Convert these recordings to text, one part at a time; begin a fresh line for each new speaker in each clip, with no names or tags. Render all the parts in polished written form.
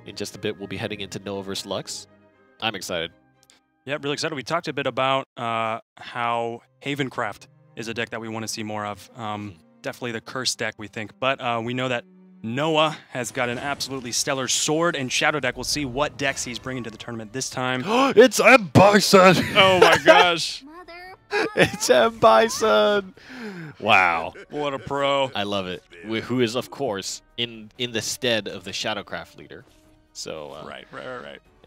In just a bit, we'll be heading into Noah vs. Lux. I'm excited.
Yeah, really excited. We talked a bit about how Havencraft is a deck that we want to see more of. Definitely the curse deck, we think. But we know that Noah has got an absolutely stellar sword and shadow deck. We'll see what decks he's bringing to the tournament this time.
It's M. Bison!
Oh my gosh.
It's M. Bison! Wow.
What a pro.
I love it. Who is, of course, in the stead of the Shadowcraft leader. So,
Right.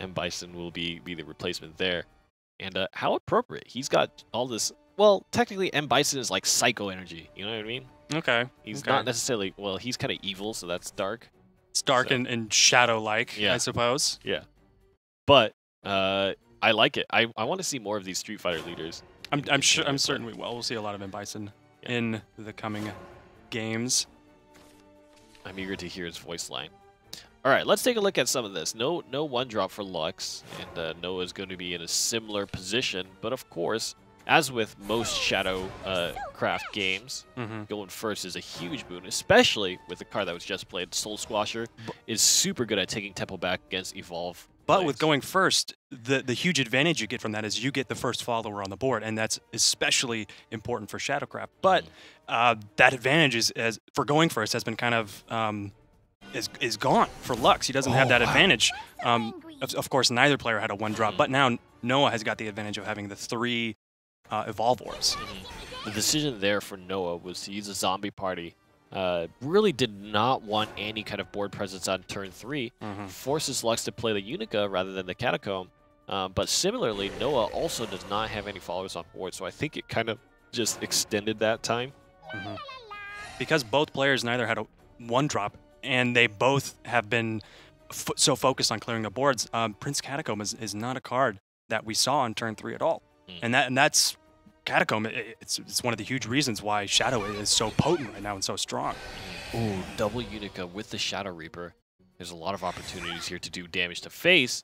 M. Bison will be the replacement there. And how appropriate. He's got all this... Well, technically, M. Bison is like psycho energy. You know what I mean?
Okay.
He's not necessarily... Well, he's kind of evil, so that's dark.
It's dark and shadow-like, I suppose.
Yeah. But I like it. I want to see more of these Street Fighter leaders.
I'm certain we will. We'll see a lot of M. Bison in the coming games.
I'm eager to hear his voice line. All right, let's take a look at some of this. No one drop for Lux, and Noah's going to be in a similar position. But of course, as with most Shadowcraft games, going first is a huge boon, especially with the card that was just played. Soul Squasher is super good at taking tempo back against Evolve.
But with going first, the huge advantage you get from that is you get the first follower on the board, and that's especially important for Shadowcraft. But that advantage is for going first has been kind of is gone for Lux. He doesn't have that advantage. Of course, neither player had a one drop, but now Noah has got the advantage of having the 3 Evolve Orbs.
The decision there for Noah was to use a zombie party. Really did not want any kind of board presence on turn 3. Forces Lux to play the Unica rather than the Catacomb. But similarly, Noah also does not have any followers on board, so I think it kind of just extended that time.
Because both players neither had a one drop, and they both have been so focused on clearing the boards, Prince Catacomb is not a card that we saw on turn 3 at all. And that's Catacomb. It's one of the huge reasons why Shadow is so potent right now and so strong.
Ooh, double Unica with the Shadow Reaper. There's a lot of opportunities here to do damage to face.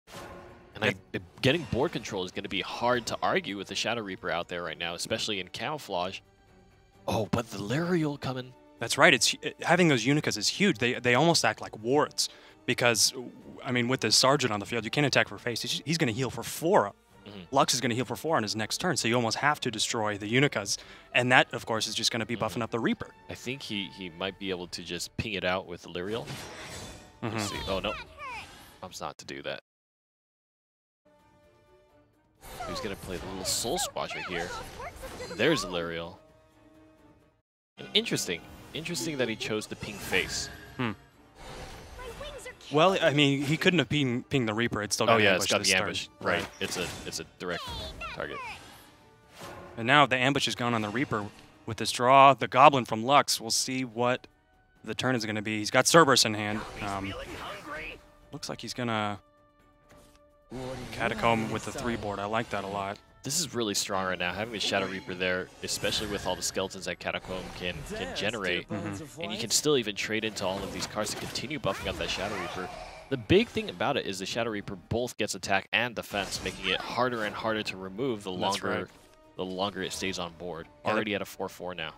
And getting board control is going to be hard to argue with the Shadow Reaper out there right now, especially in Camouflage. Oh, but the Lariel coming.
That's right. Having those Unicas is huge. They almost act like wards because, I mean, with the Sergeant on the field, you can't attack for face. He's going to heal for 4. Lux is going to heal for 4 on his next turn, so you almost have to destroy the Unicas. And that, of course, is just going to be buffing up the Reaper.
I think he might be able to just ping it out with the Lariel. Let's see. Oh, no. Opts not to do that. He's going to play the little Soul Squasher here. There's the Lariel. And interesting that he chose to ping face.
Well, I mean, he couldn't have pinged the Reaper. It's still got the ambush.
It's got the ambush. Right. It's a direct target.
And now the ambush is gone on the Reaper with this draw. The Goblin from Lux. We'll see what the turn is going to be. He's got Cerberus in hand. Looks like he's going to Catacomb with the 3 board. I like that a lot.
This is really strong right now. Having the Shadow Reaper there, especially with all the skeletons that Catacomb can generate, and you can still even trade into all of these cards to continue buffing up that Shadow Reaper. The big thing about it is the Shadow Reaper both gets attack and defense, making it harder and harder to remove the longer it stays on board. Already at a 4/4 now.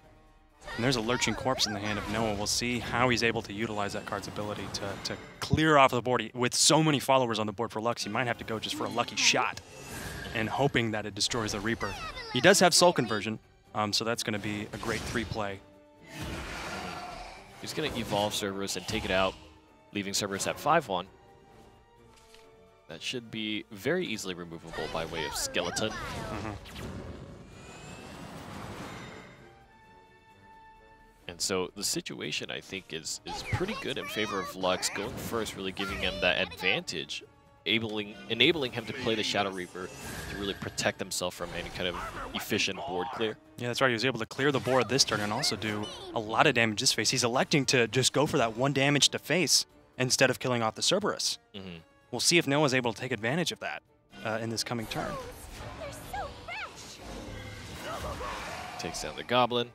And there's a Lurching Corpse in the hand of Noah. We'll see how he's able to utilize that card's ability to clear off the board. With so many followers on the board for Lux, he might have to go just for a lucky shot and hoping that it destroys the Reaper. He does have Soul Conversion, so that's going to be a great 3-play.
He's going to evolve Cerberus and take it out, leaving Cerberus at 5/1. That should be very easily removable by way of Skeleton. And so the situation, I think, is pretty good in favor of Lux. Going first, really giving him that advantage, enabling him to play the Shadow Reaper to really protect himself from any kind of efficient board clear.
Yeah, that's right. He was able to clear the board this turn and also do a lot of damage this face. He's electing to just go for that 1 damage to face instead of killing off the Cerberus. We'll see if Noah's able to take advantage of that in this coming turn.
Takes down the Goblin.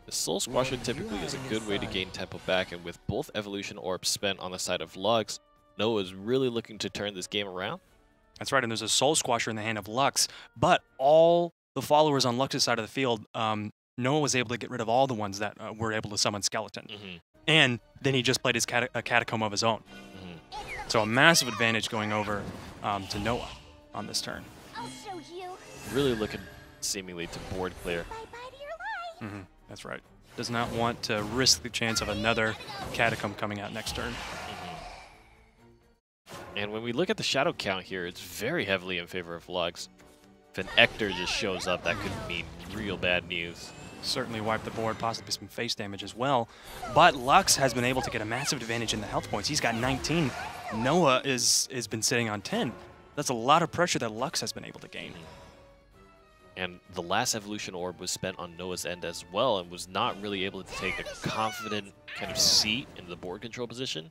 The Soul Squasher typically is a good way to gain tempo back, and with both Evolution Orbs spent on the side of Lux, Noah is really looking to turn this game around.
That's right, and there's a Soul Squasher in the hand of Lux, but all the followers on Lux's side of the field, Noah was able to get rid of all the ones that were able to summon Skeleton. And then he just played his Catacomb of his own. So a massive advantage going over to Noah on this turn.
I'll show you.
Really looking seemingly to board clear.
Bye-bye to your life.
That's right. Does not want to risk the chance of another Catacomb coming out next turn.
And when we look at the shadow count here, it's very heavily in favor of Lux. If an Ector just shows up, that could mean real bad news.
Certainly wipe the board, possibly some face damage as well. But Lux has been able to get a massive advantage in the health points. He's got 19. Noah has been sitting on 10. That's a lot of pressure that Lux has been able to gain.
And the last evolution orb was spent on Noah's end as well and was not really able to take a confident kind of seat in the board control position.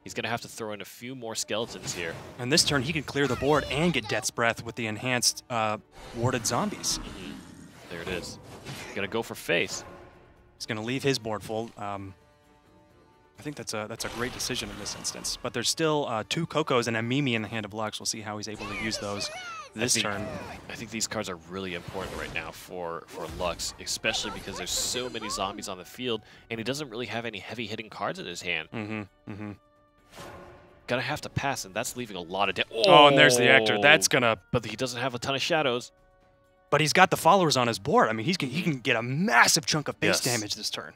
He's going to have to throw in a few more skeletons here.
And this turn, he can clear the board and get Death's Breath with the enhanced warded zombies.
There it is. Going to go for face.
He's going to leave his board full. I think that's a great decision in this instance. But there's still 2 Cocos and a Mimi in the hand of Lux. We'll see how he's able to use those this turn.
I think these cards are really important right now for Lux, especially because there's so many zombies on the field, and he doesn't really have any heavy-hitting cards in his hand. Gonna have to pass, and that's leaving a lot of damage.
Oh, and there's the Ector. That's gonna...
But he doesn't have a ton of shadows.
But he's got the followers on his board. I mean, he can get a massive chunk of base damage this turn.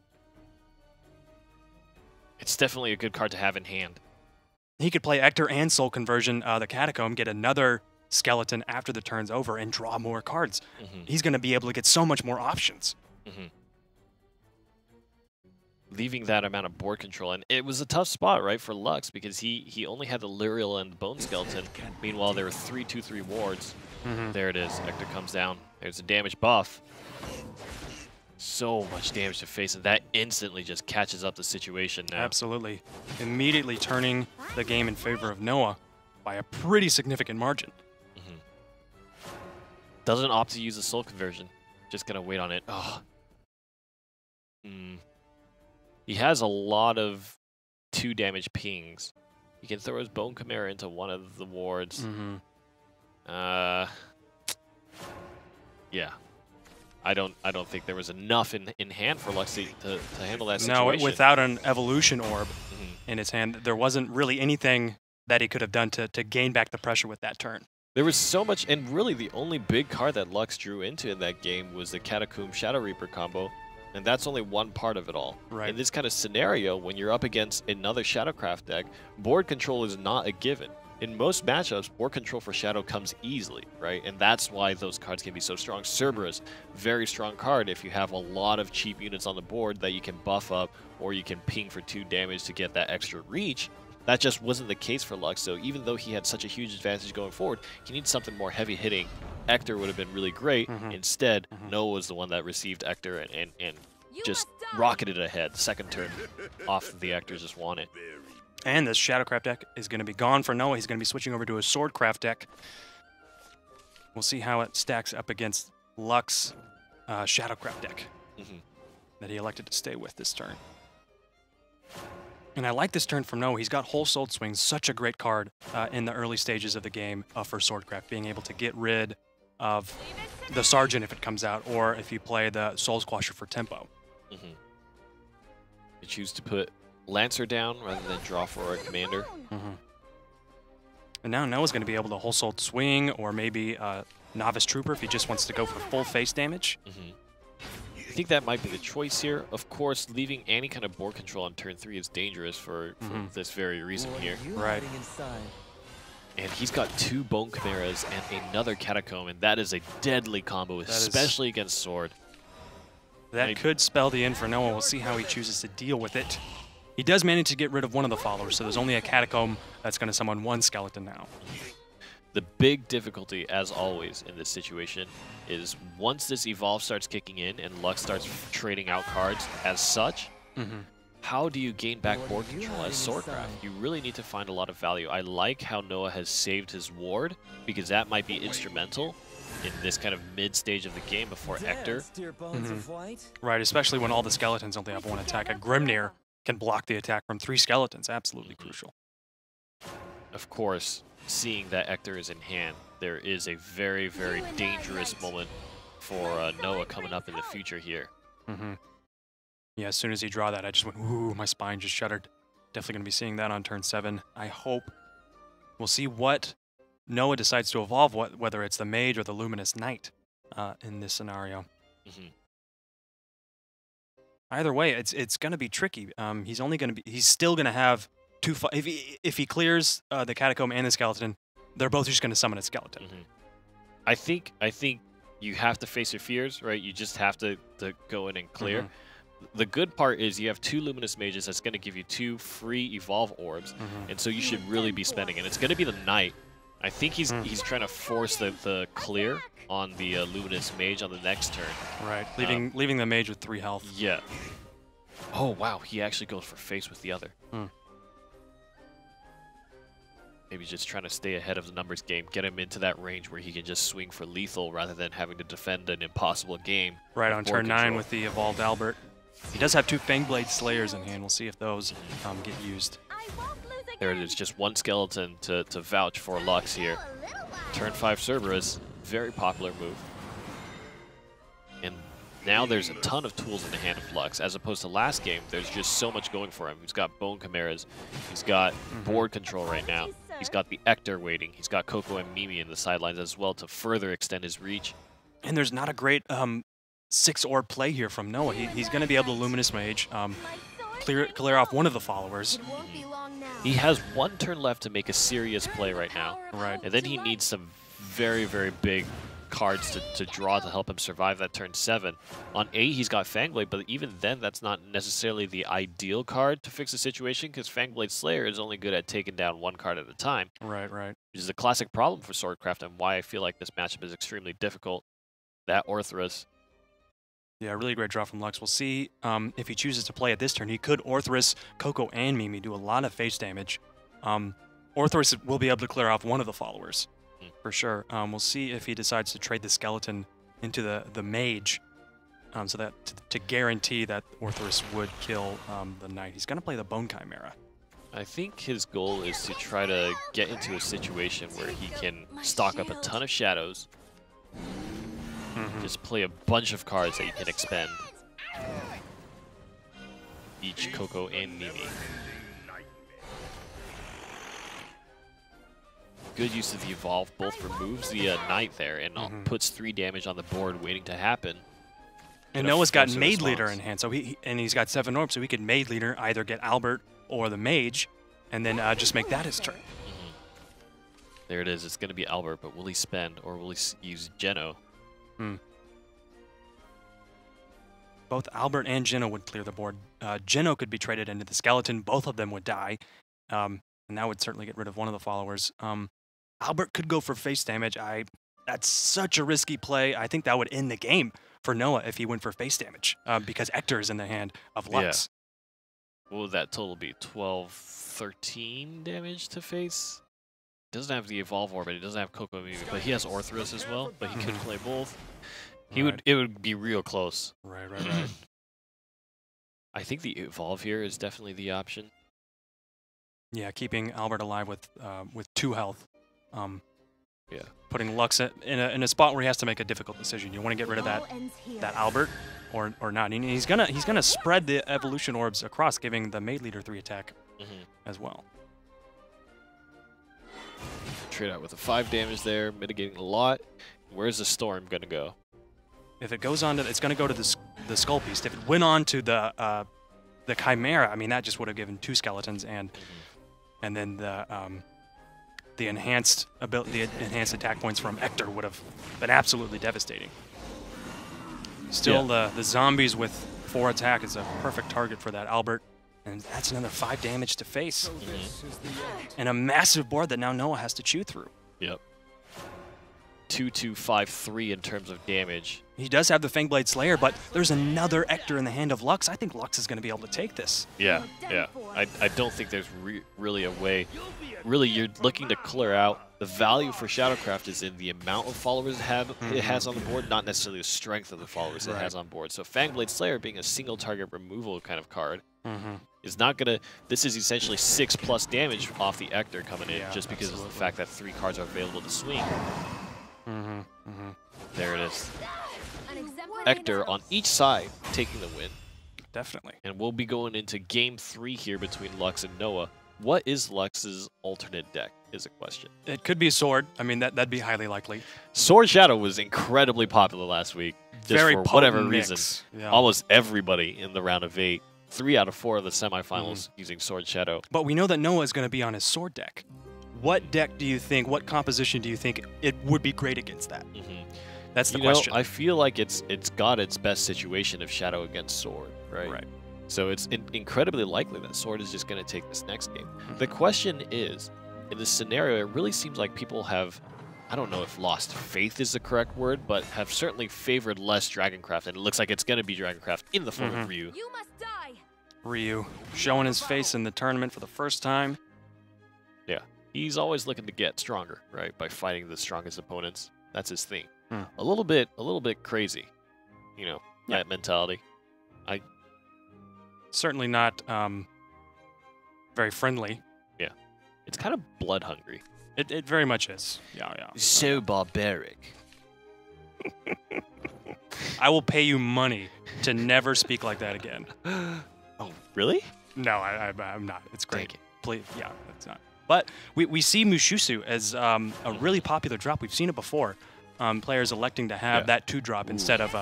It's definitely a good card to have in hand.
He could play Ector and Soul Conversion, the Catacomb, get another skeleton after the turn's over, and draw more cards. He's going to be able to get so much more options.
Leaving that amount of board control, and it was a tough spot, right, for Lux, because he only had the Lyrial and the Bone Skeleton. Meanwhile, there were 3 2/3 wards. There it is. Ector comes down. There's a damage buff. So much damage to face, and that instantly just catches up the situation now.
Absolutely. Immediately turning the game in favor of Noah by a pretty significant margin.
Doesn't opt to use the soul conversion. Just gonna wait on it. Oh. He has a lot of 2 damage pings. He can throw his Bone Chimera into one of the wards. Yeah. I don't think there was enough in hand for Lux to handle that situation.
No, without an evolution orb in his hand, there wasn't really anything that he could have done to gain back the pressure with that turn.
There was so much, and really the only big card that Lux drew into in that game was the Catacomb Shadow Reaper combo, and that's only one part of it all.
Right.
In this kind of scenario, when you're up against another Shadowcraft deck, board control is not a given. In most matchups, board control for Shadow comes easily, right? And that's why those cards can be so strong. Cerberus, very strong card if you have a lot of cheap units on the board that you can buff up, or you can ping for 2 damage to get that extra reach. That just wasn't the case for Lux, so even though he had such a huge advantage going forward, he needs something more heavy-hitting. Ector would have been really great. Instead, Noah was the one that received Ector and just rocketed ahead. Second turn off the Ector just won it.
And this Shadowcraft deck is going to be gone for Noah. He's going to be switching over to a Swordcraft deck. We'll see how it stacks up against Lux Shadowcraft deck that he elected to stay with this turn. And I like this turn from Noah. He's got Whole Souled Swing, such a great card in the early stages of the game for Swordcraft, being able to get rid of the Sergeant if it comes out, or if you play the Soul Squasher for tempo.
You choose to put Lancer down rather than draw for a commander.
And now Noah's going to be able to Whole Souled Swing, or maybe Novice Trooper if he just wants to go for full face damage.
I think that might be the choice here. Of course, leaving any kind of board control on turn 3 is dangerous for this very reason here.
Right.
And he's got 2 Bone Chimeras and another Catacomb, and that is a deadly combo, especially against Sword.
That could spell the end for Noah. We'll see how he chooses to deal with it. He does manage to get rid of one of the followers, so there's only a Catacomb that's going to summon 1 skeleton now.
The big difficulty, as always, in this situation is once this Evolve starts kicking in and Lux starts trading out cards as such, how do you gain back board control as Swordcraft? You really need to find a lot of value. I like how Noah has saved his ward, because that might be instrumental in this kind of mid-stage of the game before Ector.
Right, especially when all the skeletons only have 1 attack. A Grimnir can block the attack from 3 skeletons. Absolutely crucial.
Of course, seeing that Ector is in hand, there is a very, very dangerous moment for Noah coming up in the future here.
Yeah, as soon as he draw that, I just went, ooh, my spine just shuddered. Definitely going to be seeing that on turn 7. I hope We'll see what Noah decides to evolve, whether it's the Mage or the Luminous Knight in this scenario. Either way, it's going to be tricky. He's still going to have two. If he clears the Catacomb and the Skeleton, they're both just going to summon a Skeleton.
I think you have to face your fears, right? You just have to go in and clear. The good part is you have 2 Luminous Mages that's going to give you 2 free Evolve Orbs, and so you should really be spending. And it's going to be the Knight. I think he's trying to force the clear on the Luminous Mage on the next turn.
Right, leaving the Mage with 3 health.
Yeah. Oh, wow, he actually goes for face with the other. Maybe just trying to stay ahead of the numbers game, get him into that range where he can just swing for lethal rather than having to defend an impossible game.
Right, on turn 9 with the Evolved Albert. He does have 2 Fangblade Slayers in hand. We'll see if those get used.
There it is, just 1 skeleton to vouch for Lux here. Turn 5 Cerberus, very popular move. And now there's a ton of tools in the hand of Lux, as opposed to last game, there's just so much going for him. He's got Bone Chimeras, he's got board control right now, he's got the Ector waiting, he's got Coco and Mimi in the sidelines as well to further extend his reach.
And there's not a great 6-orb play here from Noah. He's going to be able to Luminous Mage, clear off one of the followers.
He has 1 turn left to make a serious play right now.
Right.
And then he needs some very, very big cards to draw to help him survive that turn 7. On 8, he's got Fangblade, but even then, that's not necessarily the ideal card to fix the situation, because Fangblade Slayer is only good at taking down 1 card at a time.
Right, right.
Which is a classic problem for Swordcraft, and why I feel like this matchup is extremely difficult. That Orthrus.
Yeah, really great draw from Lux. We'll see if he chooses to play it this turn. He could Orthrus, Coco, and Mimi, do a lot of face damage. Orthrus will be able to clear off one of the followers, for sure. We'll see if he decides to trade the Skeleton into the Mage, so that to guarantee that Orthrus would kill the Knight. He's going to play the Bone Chimera.
I think his goal is to try to get into a situation where he can stock up a ton of shadows, just play a bunch of cards that you can expend. Each Coco and Mimi. Good use of the Evolve, both removes the Knight there and puts 3 damage on the board waiting to happen.
And Noah's got Maid Leader in hand, so he's got 7 orbs, so he could Maid Leader, either get Albert or the Mage, and then just make that his turn.
There it is, it's going to be Albert, but will he spend or will he use Geno?
Both Albert and Geno would clear the board. Geno could be traded into the Skeleton. Both of them would die. And that would certainly get rid of one of the followers. Albert could go for face damage. That's such a risky play. I think that would end the game for Noah if he went for face damage, because Ector is in the hand of Lux.
Yeah. What would that total be? 12, 13 damage to face? Doesn't have the Evolve Orb, but he doesn't have Coco Mimi, but he has Orthrus as well, but he could play both. It would be real close.
Right.
I think the Evolve here is definitely the option.
Yeah, keeping Albert alive with 2 health.
Yeah.
Putting Lux in a spot where he has to make a difficult decision. You want to get rid of that Albert or not. And he's gonna spread the evolution orbs across, giving the Maid Leader 3 attack as well.
Trade out with a 5 damage there, mitigating a lot. Where's the Storm gonna go?
If it goes on to, it's gonna go to the Skull Beast. If it went on to the Chimera, I mean, that just would have given 2 skeletons and then the enhanced attack points from Ector would have been absolutely devastating. Still, the zombies with 4 attack is a perfect target for that Albert. And that's another 5 damage to face. And a massive board that now Noah has to chew through.
Yep. 2, 2, 5, 3 in terms of damage.
He does have the Fangblade Slayer, but there's another Ector in the hand of Lux. I think Lux is going to be able to take this.
Yeah. I don't think there's really a way. Really, you're looking to clear out. The value for Shadowcraft is in the amount of followers it has on the board, not necessarily the strength of the followers it has on board. So Fangblade Slayer being a single target removal kind of card is not going to... This is essentially 6+ damage off the Ector coming in just because of the fact that 3 cards are available to swing. There it is. Ector on each side taking the win.
Definitely.
And we'll be going into game 3 here between Lux and Noah. What is Lux's alternate deck is a question.
It could be a sword. I mean, that'd be highly likely.
Sword Shadow was incredibly popular last week. Just
Very
for whatever
potent
reason.
mix. Yeah.
Almost everybody in the round of 8, 3 out of 4 of the semifinals using Sword Shadow.
But we know that Noah is going to be on his sword deck. What deck do you think, what composition do you think it would be great against that? That's the question.
I feel like it's got its best situation of Shadow against Sword, right?
Right.
So it's incredibly likely that Sword is just going to take this next game. The question is, in this scenario, it really seems like people have, I don't know if lost faith is the correct word, but have certainly favored less Dragoncraft, and it looks like it's going to be Dragoncraft in the form of Ryu.
You must die.
Ryu showing his face in the tournament for the first time.
Yeah, he's always looking to get stronger, right? By fighting the strongest opponents. That's his thing. A little bit crazy, you know, that mentality.
Certainly not very friendly.
Yeah, it's kind of blood hungry.
It very much is. Yeah.
So barbaric.
I will pay you money to never speak like that again.
Oh, really?
No, I'm not. It's great.
Dang it.
Please, yeah, it's not. But we see Mushusu as a really popular drop. We've seen it before. Players electing to have that 2-drop instead of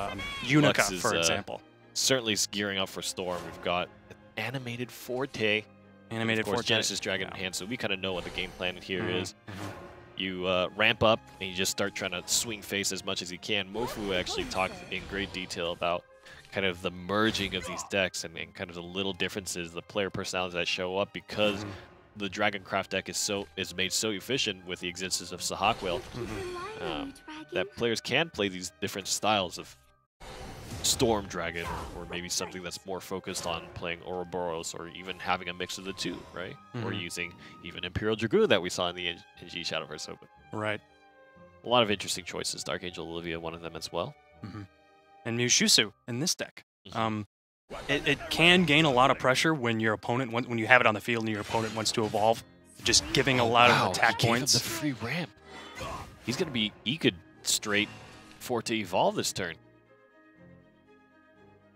Unica,
Lux is,
for example.
Certainly gearing up for Storm. We've got animated Forte.
Animated
of course,
Forte.
Genesis Dragon in hand, so we kind of know what the game plan here is. You ramp up and you just start trying to swing face as much as you can. Mofu actually talked in great detail about kind of the merging of these decks and kind of the little differences, the player personalities that show up because the Dragoncraft deck is made so efficient with the existence of Sahagwell that players can play these different styles of Storm Dragon, or maybe something that's more focused on playing Ouroboros, or even having a mix of the two, right? Or using even Imperial Dragoon that we saw in the NGE Shadowverse Open.
Right.
A lot of interesting choices. Dark Angel Olivia, one of them as well.
And Mushusu in this deck. It can gain a lot of pressure when your opponent, when you have it on the field and your opponent wants to evolve, just giving a lot of attack
he gave him
points.
the free ramp. He's gonna be. He could straight Forte evolve this turn.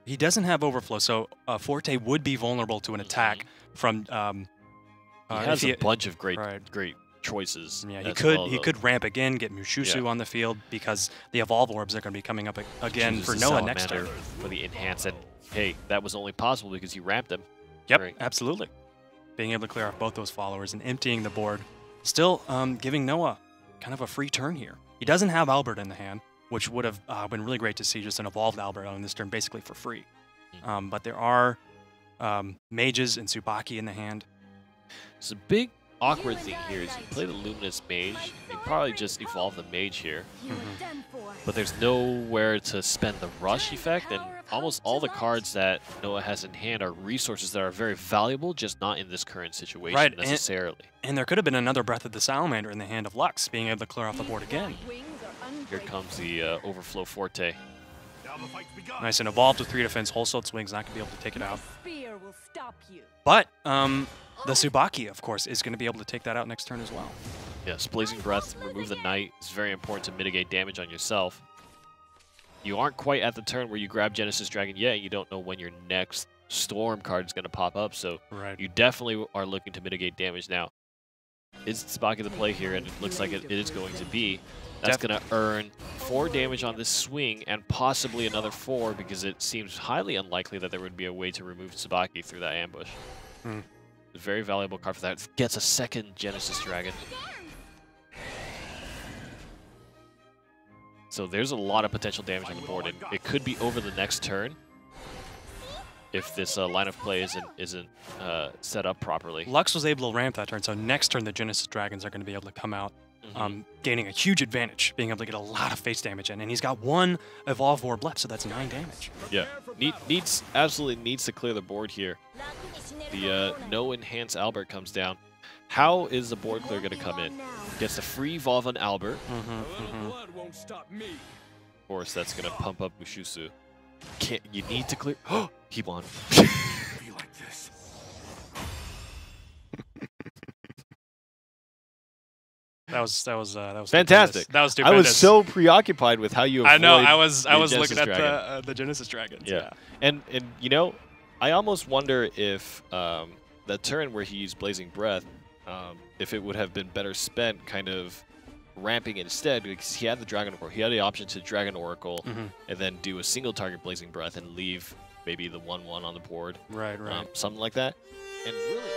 He doesn't have overflow, so Forte would be vulnerable to an attack from.
He has a bunch of great choices.
Yeah,
he
could ramp again, get Mushusu on the field because the Evolve Orbs are going to be coming up again for Noah next turn.
For the enhance, and hey, that was only possible because you ramped him.
Yep,
Right.
absolutely. Being able to clear off both those followers and emptying the board, still giving Noah kind of a free turn here. He doesn't have Albert in the hand, which would have been really great to see just an evolved Albert on this turn basically for free. But there are mages and Tsubaki in the hand.
So the big awkward thing here is you play the Luminous Mage, you probably just evolve the Mage here, but there's nowhere to spend the rush effect, and almost all the cards that Noah has in hand are resources that are very valuable, just not in this current situation necessarily.
And there could have been another Breath of the Salamander in the hand of Lux, being able to clear off the board again.
Here comes the Overflow Forte.
Nice and evolved with 3 defense. Wholesale Swing's not going to be able to take it out.
Spear will stop you.
But the Tsubaki, of course, is going to be able to take that out next turn as well.
Yes, Blazing Breath, remove the Knight. It's very important to mitigate damage on yourself. You aren't quite at the turn where you grab Genesis Dragon yet. You don't know when your next Storm card is going to pop up, so you definitely are looking to mitigate damage now. Is Tsubaki the play here? And it looks like it is going to be. That's going to earn 4 damage on this swing and possibly another 4 because it seems highly unlikely that there would be a way to remove Tsubaki through that ambush. A very valuable card for that. Gets a second Genesis Dragon. So there's a lot of potential damage on the board, and it could be over the next turn if this line of play isn't set up properly.
Lux was able to ramp that turn, so next turn the Genesis Dragons are going to be able to come out, gaining a huge advantage, being able to get a lot of face damage in. And he's got 1 Evolve Orb left, so that's 9 damage.
Yeah, absolutely needs to clear the board here. The no Enhance Albert comes down. How is the board clear going to come in? Gets a free Evolve on Albert. Of course, that's going to pump up Mushusu. You need to clear. He won.
That was
fantastic.
That was stupendous.
I was so preoccupied with how you avoid.
I know. I was looking at the Genesis Dragons.
Yeah. And you know, I almost wonder if the that turn where he used Blazing Breath, if it would have been better spent kind of ramping instead, because he had the Dragon Oracle. He had the option to Dragon Oracle and then do a single target Blazing Breath and leave maybe the 1/1 on the board.
Right.
Something like that. And really,